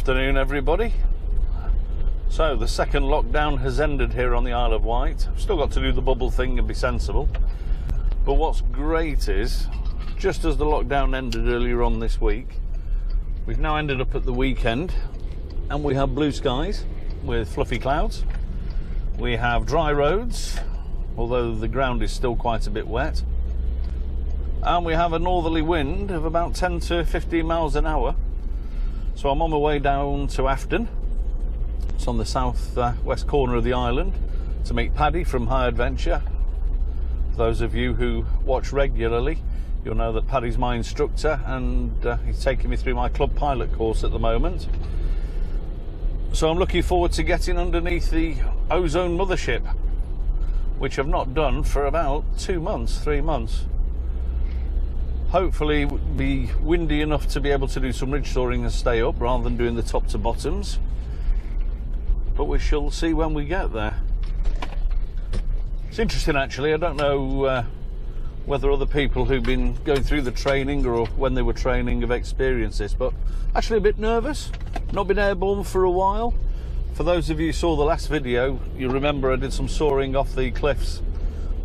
Afternoon, everybody. So the second lockdown has ended here on the Isle of Wight. I've still got to do the bubble thing and be sensible, but what's great is, just as the lockdown ended earlier on this week, we've now ended up at the weekend and we have blue skies with fluffy clouds. We have dry roads, although the ground is still quite a bit wet, and we have a northerly wind of about 10 to 15 miles an hour. So I'm on my way down to Afton. It's on the south west corner of the island, to meet Paddy from High Adventure. For those of you who watch regularly, you'll know that Paddy's my instructor, and he's taking me through my club pilot course at the moment. So I'm looking forward to getting underneath the Ozone mothership, which I've not done for about 2 months, 3 months. Hopefully it would be windy enough to be able to do some ridge soaring and stay up rather than doing the top to bottoms, but we shall see when we get there. It's interesting actually, I don't know whether other people who've been going through the training or when they were training have experienced this, but actually a bit nervous, not been airborne for a while. For those of you who saw the last video, you remember I did some soaring off the cliffs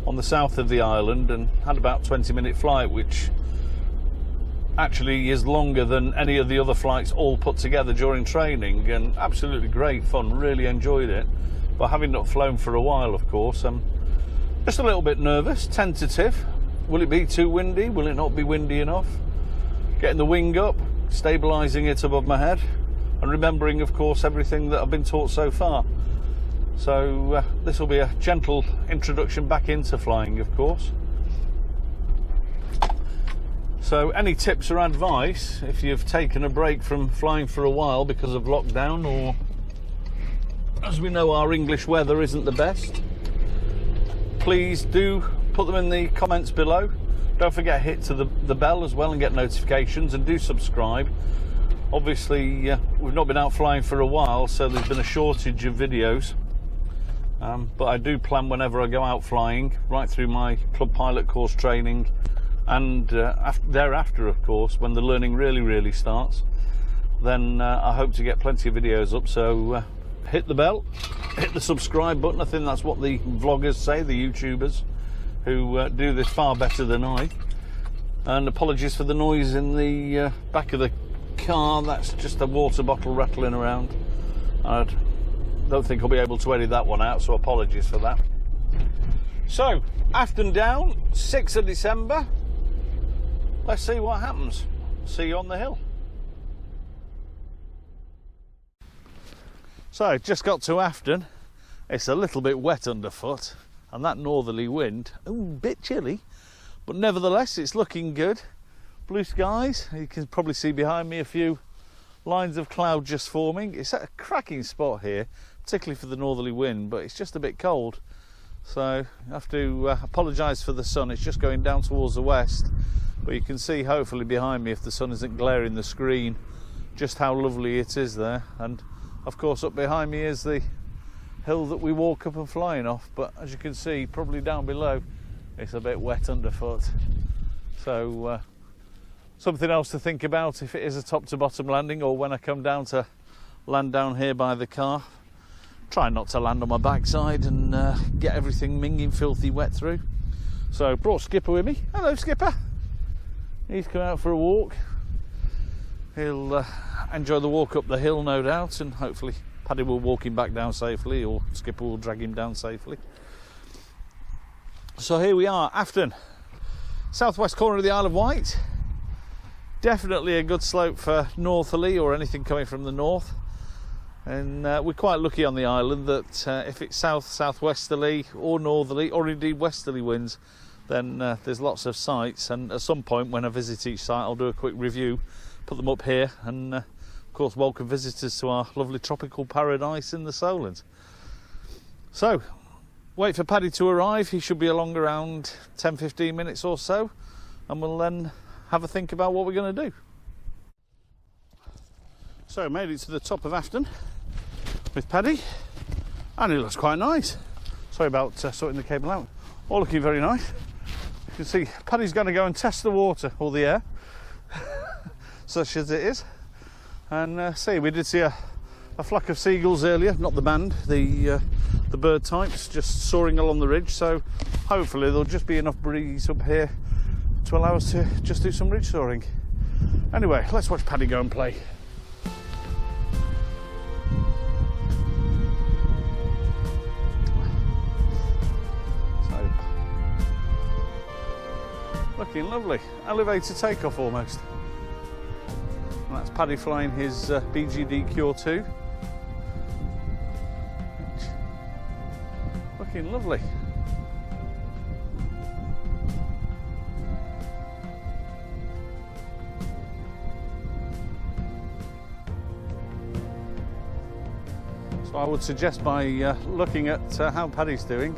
on the south of the island and had about 20-minute flight, which actually is longer than any of the other flights all put together during training, and absolutely great fun, really enjoyed it. But having not flown for a while, of course, I'm just a little bit nervous, tentative. Will it be too windy? Will it not be windy enough? Getting the wing up, stabilising it above my head, and remembering, of course, everything that I've been taught so far. So this will be a gentle introduction back into flying, of course. So any tips or advice, if you've taken a break from flying for a while because of lockdown, or as we know our English weather isn't the best, please do put them in the comments below. Don't forget hit to the bell as well and get notifications, and do subscribe. Obviously we've not been out flying for a while, so there's been a shortage of videos, but I do plan whenever I go out flying, right through my club pilot course training, and thereafter, of course, when the learning really starts, then I hope to get plenty of videos up. So hit the bell, hit the subscribe button. I think that's what the vloggers say, the YouTubers, who do this far better than I. And apologies for the noise in the back of the car, that's just a water bottle rattling around. I don't think I'll be able to edit that one out, so apologies for that. So, Afton Down, 6th of December. Let's see what happens. See you on the hill. So, just got to Afton. It's a little bit wet underfoot, and that northerly wind, a bit chilly, but nevertheless it's looking good. Blue skies, you can probably see behind me a few lines of cloud just forming. It's at a cracking spot here, particularly for the northerly wind, but it's just a bit cold. So I have to apologise for the sun. It's just going down towards the west, but you can see hopefully behind me, if the sun isn't glaring the screen, just how lovely it is there. And of course up behind me is the hill that we walk up and flying off, but as you can see probably down below it's a bit wet underfoot. So something else to think about if it is a top to bottom landing, or when I come down to land down here by the car. Try not to land on my backside and get everything minging filthy wet through. So brought Skipper with me. Hello Skipper. He's come out for a walk. He'll enjoy the walk up the hill, no doubt, and hopefully Paddy will walk him back down safely, or Skipper will drag him down safely. So here we are, Afton, southwest corner of the Isle of Wight. Definitely a good slope for northerly or anything coming from the north. And we're quite lucky on the island that if it's southwesterly or northerly, or indeed westerly winds, then there's lots of sights. And at some point when I visit each site, I'll do a quick review, put them up here, and of course welcome visitors to our lovely tropical paradise in the Solent. So wait for Paddy to arrive. He should be along around 10-15 minutes or so, and we'll then have a think about what we're going to do. So made it to the top of Afton with Paddy, and it looks quite nice. Sorry about sorting the cable out. All looking very nice. You can see Paddy's going to go and test the water, or the air, such as it is. And see, we did see a flock of seagulls earlier, not the band, the bird types, just soaring along the ridge. So hopefully there'll just be enough breeze up here to allow us to just do some ridge soaring. Anyway, let's watch Paddy go and play. So, looking lovely, elevator takeoff almost. And that's Paddy flying his BGD Cure 2. Looking lovely. So I would suggest by looking at how Paddy's doing,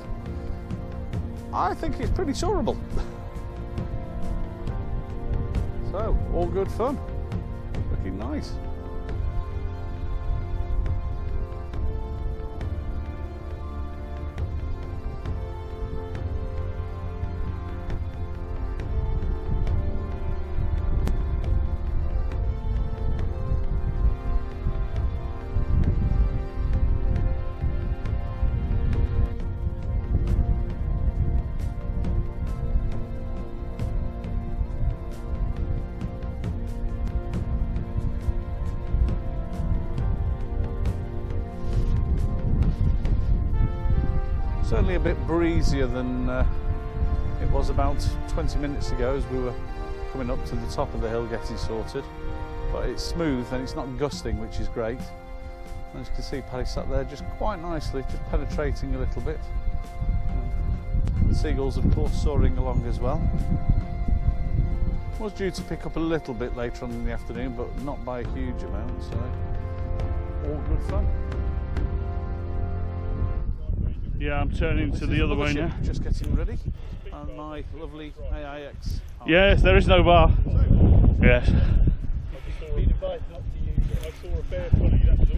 I think it's pretty soarable. So, all good fun. Looking nice. Certainly a bit breezier than it was about 20 minutes ago as we were coming up to the top of the hill getting sorted. But it's smooth and it's not gusting, which is great. And as you can see, Paddy sat there just quite nicely, just penetrating a little bit. The seagulls, of course, soaring along as well. Was due to pick up a little bit later on in the afternoon, but not by a huge amount, so all good fun. Yeah, I'm turning to the other way now. Just getting ready, and my lovely AIX. Yes, there is no bar. Yes. I've just been invited up to use it. I saw a bear funny, that was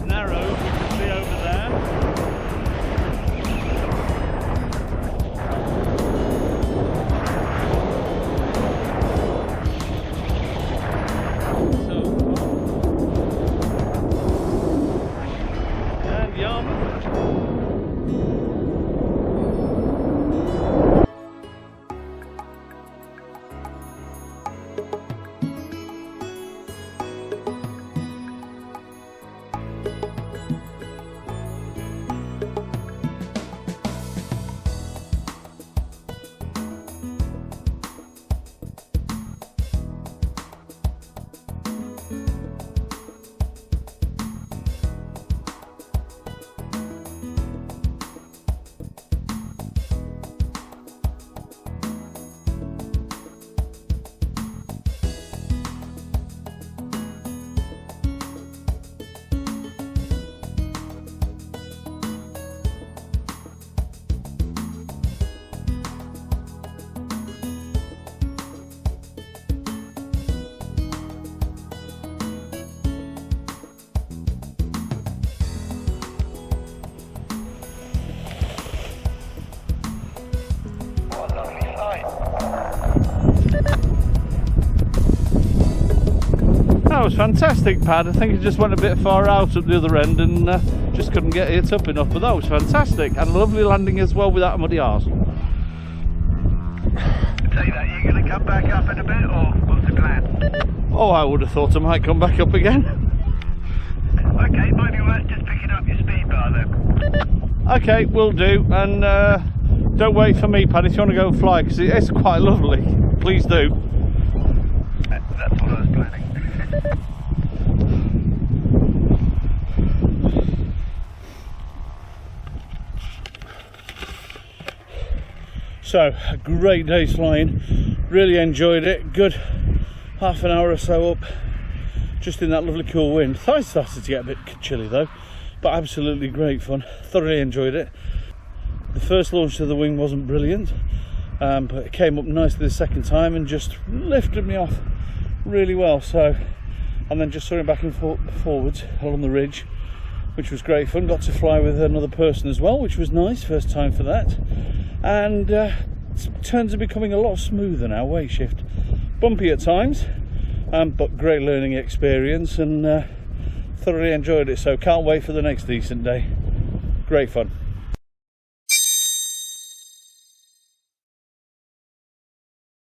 It's narrow, we can see over there. And Yarmouth. That was fantastic, Pad. I think it just went a bit far out at the other end and just couldn't get it up enough, but that was fantastic and a lovely landing as well without a muddy arse. Tell you that, you're going to come back up in a bit, or what's the plan? Oh, I would have thought I might come back up again. Okay, might be worth just picking up your speed bar then. Okay, will do, and don't wait for me, Pad, if you want to go and fly, because it's quite lovely. Please do. That's what I was planning. So, a great day's flying, really enjoyed it, good half an hour or so up, just in that lovely cool wind. Thought it started to get a bit chilly though, but absolutely great fun, thoroughly enjoyed it. The first launch to the wing wasn't brilliant, but it came up nicely the second time and just lifted me off really well. So, and then just soaring back and forwards along the ridge, which was great fun. Got to fly with another person as well, which was nice, first time for that. And turns are becoming a lot smoother now, wave shift. Bumpy at times, but great learning experience, and thoroughly enjoyed it. So can't wait for the next decent day. Great fun.